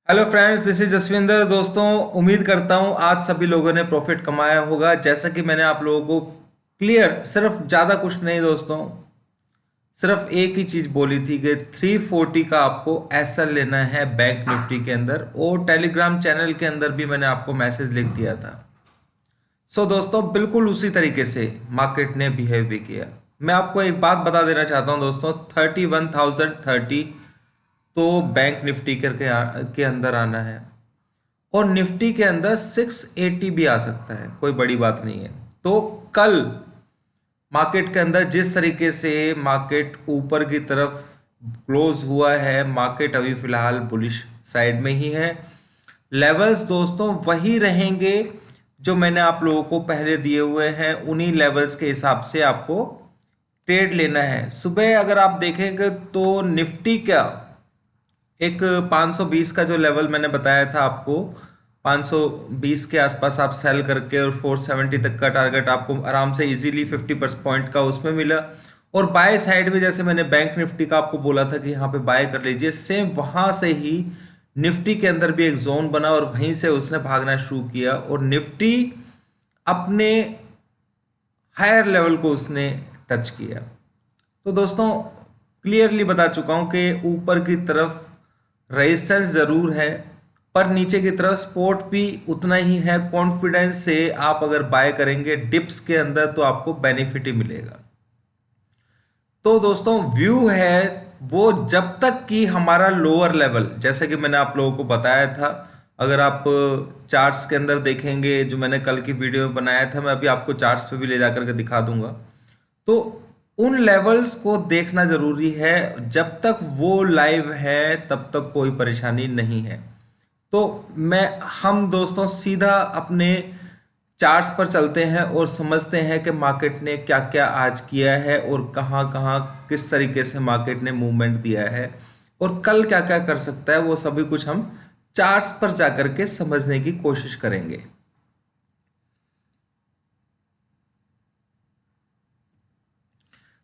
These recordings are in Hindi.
Hello friends, this is Jaswinder. दोस्तों, उम्मीद करता हूं आज सभी लोगों ने प्रॉफिट कमाया होगा। जैसा कि मैंने आप लोगों को क्लियर, सिर्फ ज़्यादा कुछ नहीं दोस्तों, सिर्फ एक ही चीज़ बोली थी कि 340 का आपको ऐसा लेना है बैंक निफ्टी के अंदर, और टेलीग्राम चैनल के अंदर भी मैंने आपको मैसेज लिख दिया था। दोस्तों, बिल्कुल उसी तरीके से मार्केट ने बिहेव भी किया। मैं आपको एक बात बता देना चाहता हूं दोस्तों, 31,030 तो बैंक निफ्टी के अंदर आना है, और निफ्टी के अंदर 680 भी आ सकता है, कोई बड़ी बात नहीं है। तो कल मार्केट के अंदर जिस तरीके से मार्केट ऊपर की तरफ क्लोज हुआ है, मार्केट अभी फिलहाल बुलिश साइड में ही है। लेवल्स दोस्तों वही रहेंगे जो मैंने आप लोगों को पहले दिए हुए हैं, उन्हीं लेवल्स के हिसाब से आपको ट्रेड लेना है। सुबह अगर आप देखेंगे तो निफ्टी का एक 520 का जो लेवल मैंने बताया था आपको, 520 के आसपास आप सेल करके और 470 तक का टारगेट आपको आराम से इजीली 50 पॉइंट का उसमें मिला। और बाय साइड में जैसे मैंने बैंक निफ्टी का आपको बोला था कि यहाँ पे बाय कर लीजिए, सेम वहां से ही निफ्टी के अंदर भी एक जोन बना और वहीं से उसने भागना शुरू किया, और निफ्टी अपने हायर लेवल को उसने टच किया। तो दोस्तों, क्लियरली बता चुका हूं कि ऊपर की तरफ रेजिस्टेंस जरूर है, पर नीचे की तरफ सपोर्ट भी उतना ही है। कॉन्फिडेंस से आप अगर बाय करेंगे डिप्स के अंदर तो आपको बेनिफिट ही मिलेगा। तो दोस्तों, व्यू है वो जब तक कि हमारा लोअर लेवल, जैसे कि मैंने आप लोगों को बताया था, अगर आप चार्ट्स के अंदर देखेंगे जो मैंने कल की वीडियो में बनाया था, मैं अभी आपको चार्ट्स पे भी ले जाकर के दिखा दूंगा। तो उन लेवल्स को देखना जरूरी है, जब तक वो लाइव है तब तक कोई परेशानी नहीं है। तो मैं हम दोस्तों सीधा अपने चार्ट्स पर चलते हैं और समझते हैं कि मार्केट ने क्या क्या आज किया है और कहाँ कहाँ किस तरीके से मार्केट ने मूवमेंट दिया है, और कल क्या क्या कर सकता है, वो सभी कुछ हम चार्ट्स पर जाकर के समझने की कोशिश करेंगे।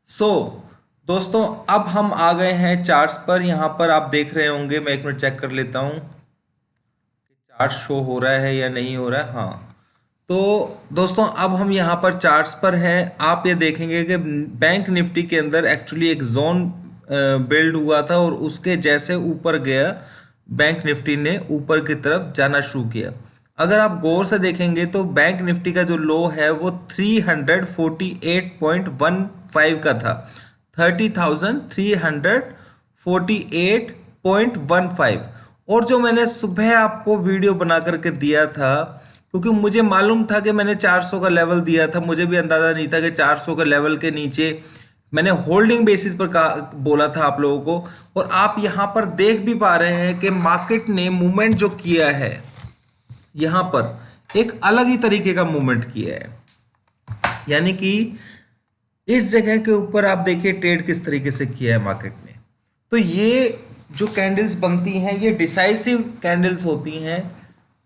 सो दोस्तों, अब हम आ गए हैं चार्ट्स पर। यहां पर आप देख रहे होंगे, मैं एक मिनट चेक कर लेता हूं चार्ट शो हो रहा है या नहीं हो रहा है। हाँ, तो दोस्तों अब हम यहाँ पर चार्ट्स पर हैं। आप ये देखेंगे कि बैंक निफ्टी के अंदर एक्चुअली एक जोन बिल्ड हुआ था, और उसके जैसे ऊपर गया बैंक निफ्टी ने ऊपर की तरफ जाना शुरू किया। अगर आप गौर से देखेंगे तो बैंक निफ्टी का जो लो है वो 348.15 का था, 30,348.15। और जो मैंने सुबह आपको वीडियो बना करके दिया था, क्योंकि मुझे मालूम था कि मैंने 400 का लेवल दिया था, मुझे भी अंदाजा नहीं था कि 400 के लेवल के नीचे मैंने होल्डिंग बेसिस पर बोला था आप लोगों को। और आप यहां पर देख भी पा रहे हैं कि मार्केट ने मूवमेंट जो किया है, यहां पर एक अलग ही तरीके का मूवमेंट किया है। यानी कि इस जगह के ऊपर आप देखिए ट्रेड किस तरीके से किया है मार्केट ने। तो ये जो कैंडल्स बनती हैं ये डिसाइसिव कैंडल्स होती हैं,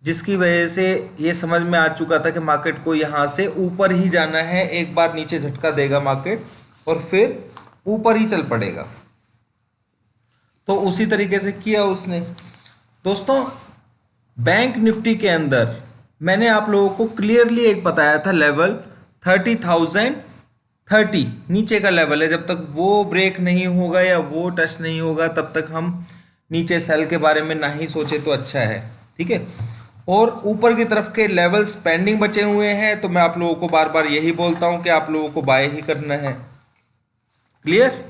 जिसकी वजह से ये समझ में आ चुका था कि मार्केट को यहाँ से ऊपर ही जाना है। एक बार नीचे झटका देगा मार्केट और फिर ऊपर ही चल पड़ेगा। तो उसी तरीके से किया उसने। दोस्तों, बैंक निफ्टी के अंदर मैंने आप लोगों को क्लियरली एक बताया था लेवल 30,030 नीचे का लेवल है। जब तक वो ब्रेक नहीं होगा या वो टच नहीं होगा तब तक हम नीचे सेल के बारे में ना ही सोचे तो अच्छा है, ठीक है। और ऊपर की तरफ के लेवल्स पेंडिंग बचे हुए हैं, तो मैं आप लोगों को बार बार यही बोलता हूं कि आप लोगों को बाय ही करना है। क्लियर?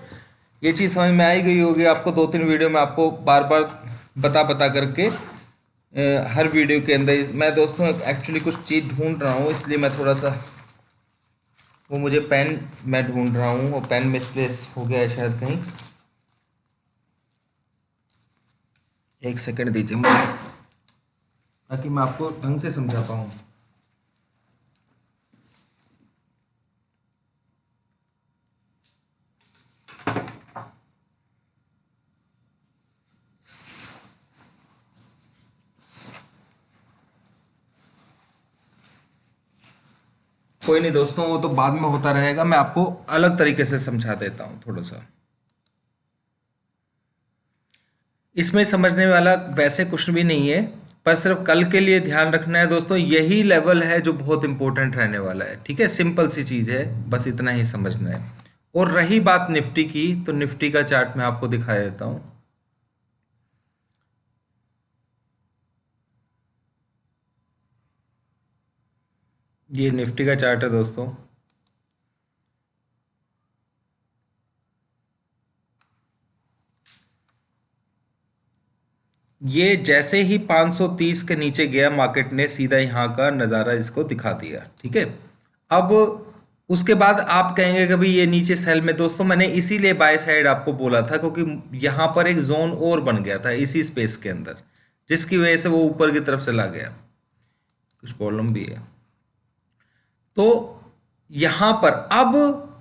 ये चीज़ समझ में आई गई होगी आपको। दो तीन वीडियो में आपको बार बार बता बता करके हर वीडियो के अंदर मैं दोस्तों एक्चुअली कुछ चीज़ ढूंढ रहा हूँ, इसलिए मैं थोड़ा सा वो मुझे पेन मैं ढूंढ रहा हूँ, और पेन मिसप्लेस हो गया है शायद कहीं। एक सेकंड दीजिए मुझे, ताकि मैं आपको ढंग से समझा पाऊँ। कोई नहीं दोस्तों, वो तो बाद में होता रहेगा, मैं आपको अलग तरीके से समझा देता हूँ थोड़ा सा। इसमें समझने वाला वैसे कुछ भी नहीं है, पर सिर्फ कल के लिए ध्यान रखना है दोस्तों, यही लेवल है जो बहुत इंपॉर्टेंट रहने वाला है। ठीक है, सिंपल सी चीज़ है, बस इतना ही समझना है। और रही बात निफ्टी की, तो निफ्टी का चार्ट मैं आपको दिखा देता हूँ। ये निफ्टी का चार्ट है दोस्तों। ये जैसे ही 530 के नीचे गया मार्केट ने सीधा यहाँ का नज़ारा इसको दिखा दिया। ठीक है, अब उसके बाद आप कहेंगे कि भाई ये नीचे सेल में, दोस्तों मैंने इसीलिए बाय साइड आपको बोला था, क्योंकि यहाँ पर एक जोन और बन गया था इसी स्पेस के अंदर, जिसकी वजह से वो ऊपर की तरफ चला गया। कुछ प्रॉब्लम भी है। तो यहाँ पर अब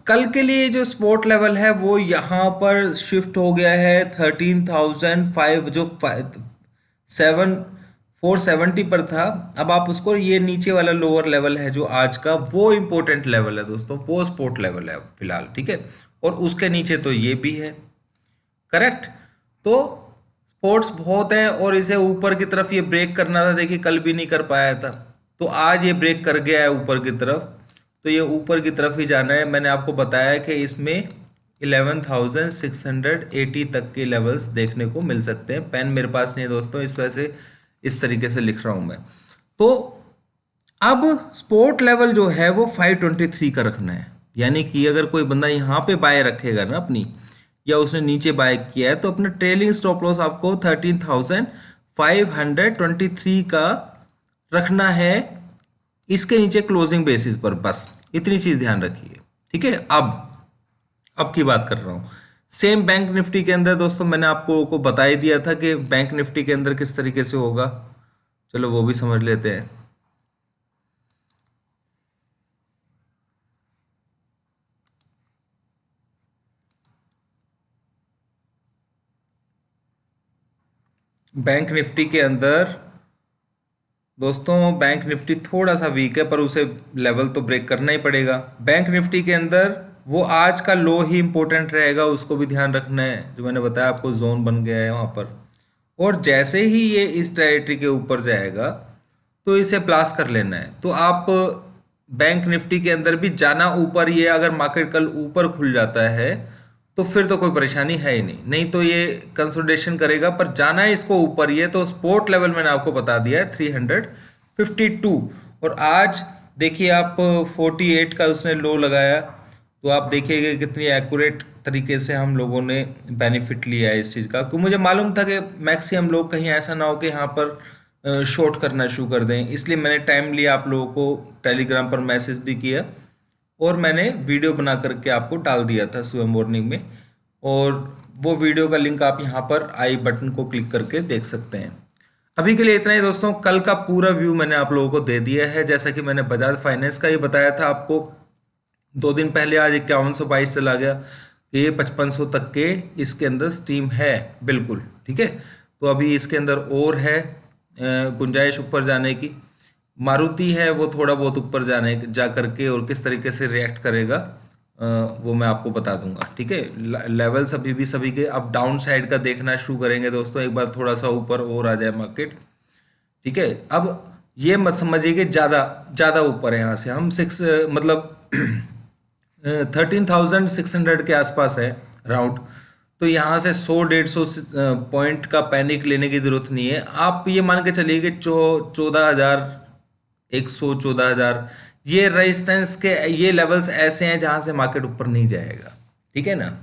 कल के लिए जो सपोर्ट लेवल है वो यहाँ पर शिफ्ट हो गया है 13,005, जो 470 पर था। अब आप उसको, ये नीचे वाला लोअर लेवल है जो आज का, वो इंपॉर्टेंट लेवल है दोस्तों, वो सपोर्ट लेवल है फिलहाल। ठीक है, और उसके नीचे तो ये भी है। करेक्ट। तो स्पोर्ट्स बहुत हैं, और इसे ऊपर की तरफ ये ब्रेक करना था, देखिए कल भी नहीं कर पाया था, तो आज ये ब्रेक कर गया है ऊपर की तरफ, तो ये ऊपर की तरफ ही जाना है। मैंने आपको बताया कि इसमें 11,680 तक के लेवल्स देखने को मिल सकते हैं। पेन मेरे पास नहीं है दोस्तों, इस वजह से इस तरीके से लिख रहा हूं मैं। तो अब स्पोर्ट लेवल जो है वो 523 का रखना है, यानी कि अगर कोई बंदा यहाँ पे बाय रखेगा ना अपनी, या उसने नीचे बाय किया है, तो अपना ट्रेलिंग स्टॉप लॉस आपको 13,523 का रखना है, इसके नीचे क्लोजिंग बेसिस पर। बस इतनी चीज ध्यान रखिए। ठीक है, अब की बात कर रहा हूं सेम बैंक निफ्टी के अंदर दोस्तों, मैंने आपको को बता ही दिया था कि बैंक निफ्टी के अंदर किस तरीके से होगा। चलो वो भी समझ लेते हैं। बैंक निफ्टी के अंदर दोस्तों, बैंक निफ्टी थोड़ा सा वीक है, पर उसे लेवल तो ब्रेक करना ही पड़ेगा। बैंक निफ्टी के अंदर वो आज का लो ही इंपॉर्टेंट रहेगा, उसको भी ध्यान रखना है। जो मैंने बताया आपको, जोन बन गया है वहां पर, और जैसे ही ये इस टेरिटरी के ऊपर जाएगा तो इसे प्लास कर लेना है। तो आप बैंक निफ्टी के अंदर भी जाना ऊपर, ये अगर मार्केट कल ऊपर खुल जाता है तो फिर तो कोई परेशानी है ही नहीं, नहीं तो ये कंसोलिडेशन करेगा, पर जाना है इसको ऊपर। ये तो सपोर्ट लेवल मैंने आपको बता दिया है 352, और आज देखिए आप 48 का उसने लो लगाया, तो आप देखिएगा कितनी एक्यूरेट तरीके से हम लोगों ने बेनिफिट लिया है इस चीज़ का। क्योंकि मुझे मालूम था कि मैक्सिमम लोग कहीं ऐसा ना हो कि यहाँ पर शॉर्ट करना शुरू कर दें, इसलिए मैंने टाइम लिया, आप लोगों को टेलीग्राम पर मैसेज भी किया, और मैंने वीडियो बना करके आपको डाल दिया था सुबह मॉर्निंग में। और वो वीडियो का लिंक आप यहाँ पर आई बटन को क्लिक करके देख सकते हैं। अभी के लिए इतना ही दोस्तों, कल का पूरा व्यू मैंने आप लोगों को दे दिया है। जैसा कि मैंने बजाज फाइनेंस का ही बताया था आपको 2 दिन पहले, आज 5122 चला गया, ये 5500 तक के इसके अंदर स्टीम है बिल्कुल। ठीक है, तो अभी इसके अंदर और है गुंजाइश ऊपर जाने की। मारुति है वो थोड़ा बहुत ऊपर जाने जा करके, और किस तरीके से रिएक्ट करेगा वो मैं आपको बता दूंगा। ठीक है, लेवल्स अभी भी सभी के अब डाउन साइड का देखना शुरू करेंगे दोस्तों, एक बार थोड़ा सा ऊपर और आ जाए मार्केट। ठीक है, अब ये मत समझिए कि ज़्यादा ज़्यादा ऊपर है, यहाँ से हम 6 मतलब 13,600 के आसपास है राउंड। तो यहाँ से 100-150 पॉइंट का पैनिक लेने की जरूरत नहीं है। आप ये मान के चलिए कि 14,100, 14,000, ये रेजिस्टेंस के ये लेवल्स ऐसे हैं जहां से मार्केट ऊपर नहीं जाएगा। ठीक है ना,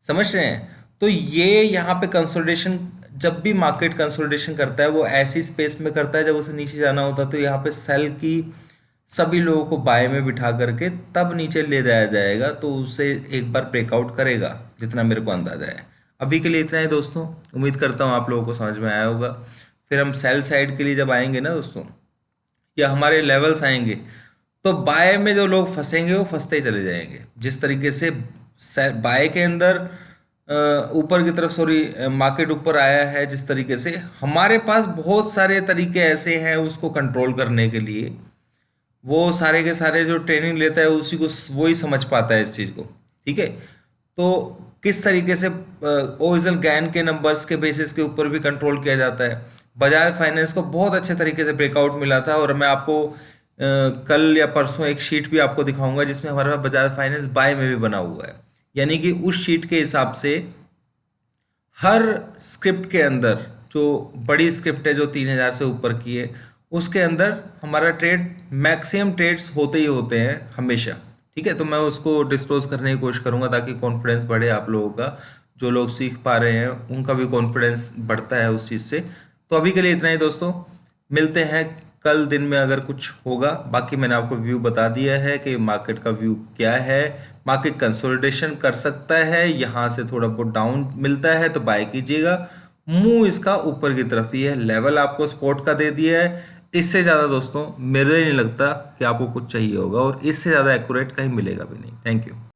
समझ रहे हैं। तो ये यहाँ पे कंसोलिडेशन, जब भी मार्केट कंसोलिडेशन करता है वो ऐसी स्पेस में करता है, जब उसे नीचे जाना होता है तो यहाँ पे सेल की सभी लोगों को बाय में बिठा करके तब नीचे ले जाया जाएगा, तो उसे एक बार ब्रेकआउट करेगा, जितना मेरे को अंदाजा है। अभी के लिए इतना ही दोस्तों, उम्मीद करता हूँ आप लोगों को समझ में आया होगा। फिर हम सेल साइड के लिए जब आएंगे ना दोस्तों, या हमारे लेवल्स आएंगे, तो बाय में जो लोग फंसेंगे वो फंसते ही चले जाएंगे। जिस तरीके से बाय के अंदर ऊपर की तरफ, सॉरी, मार्केट ऊपर आया है, जिस तरीके से हमारे पास बहुत सारे तरीके ऐसे हैं उसको कंट्रोल करने के लिए। वो सारे के सारे जो ट्रेनिंग लेता है उसी को, वो ही समझ पाता है इस चीज़ को। ठीक है, तो किस तरीके से ओरिजिनल गैन के नंबर्स के बेसिस के ऊपर भी कंट्रोल किया जाता है। बजाज फाइनेंस को बहुत अच्छे तरीके से ब्रेकआउट मिला था, और मैं आपको कल या परसों एक शीट भी आपको दिखाऊंगा जिसमें हमारा बजाज फाइनेंस बाय में भी बना हुआ है। यानी कि उस शीट के हिसाब से हर स्क्रिप्ट के अंदर, जो बड़ी स्क्रिप्ट है जो 3,000 से ऊपर की है, उसके अंदर हमारा ट्रेड, मैक्सिमम ट्रेड्स होते ही होते हैं हमेशा। ठीक है, तो मैं उसको डिस्क्लोज करने की कोशिश करूंगा ताकि कॉन्फिडेंस बढ़े आप लोगों का। जो लोग सीख पा रहे हैं उनका भी कॉन्फिडेंस बढ़ता है उस चीज़ से। तो अभी के लिए इतना ही दोस्तों, मिलते हैं कल दिन में अगर कुछ होगा। बाकी मैंने आपको व्यू बता दिया है कि मार्केट का व्यू क्या है। मार्केट कंसोलिडेशन कर सकता है, यहाँ से थोड़ा बहुत डाउन मिलता है तो बाय कीजिएगा। मुंह इसका ऊपर की तरफ ही है, लेवल आपको सपोर्ट का दे दिया है। इससे ज़्यादा दोस्तों मेरे नहीं लगता कि आपको कुछ चाहिए होगा, और इससे ज़्यादा एक्यूरेट कहीं मिलेगा भी नहीं। Thank you.